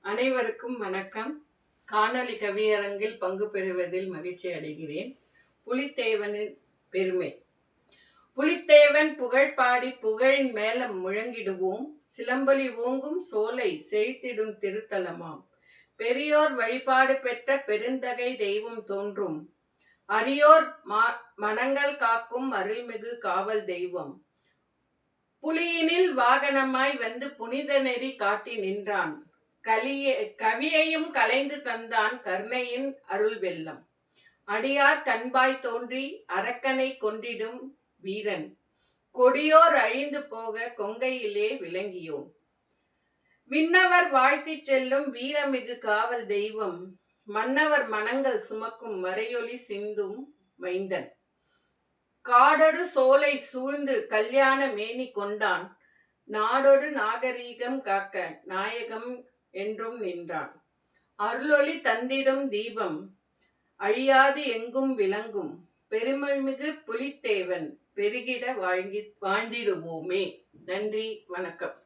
அனைவருக்கும் வணக்கம். காணொலி கவியரங்கில் பங்கு பெறுவதில் மகிழ்ச்சி அடைகிறேன். புலித்தேவனின் பெருமை. புலித்தேவன் புகழ் பாடி புகழின் மேலம் முழங்கிடுவோம். சிலம்பொலி ஓங்கும் சோலை செழித்திடும் திருத்தலமாம். பெரியோர் வழிபாடு பெற்ற பெருந்தகை தெய்வம் தோன்றும். அரியோர் மனங்கள் காக்கும் அருள்மிகு காவல் தெய்வம். புலியினில் வாகனமாய் வந்து புனித நெறி காட்டி நின்றான். கவியையும் கலைந்து தந்தான் கருணையின் அருள் வெள்ளம். அடியார் கண்பாய் தோன்றி அரக்கனை கொன்றிடும் வீரன். கொடியோர் அழிந்து போக கொங்கையிலே விளங்கியோம். விண்ணவர் வாழ்த்தி செல்லும் வீரமிகு காவல் தெய்வம். மன்னவர் மனங்கள் சுமக்கும் மறையொலி சிந்தும் மைந்தன். காடொடு சோலை சூழ்ந்து கல்யாண மேனி கொண்டான். நாடொடு நாகரீகம் காக்க நாயகம் என்றும் நின்றான். அருளொளி தந்திடும் தீபம் அழியாது எங்கும் விளங்கும். பெருமைமிகு புலித்தேவன் பெருகிட வாழ்ந்திடுவோமே. நன்றி, வணக்கம்.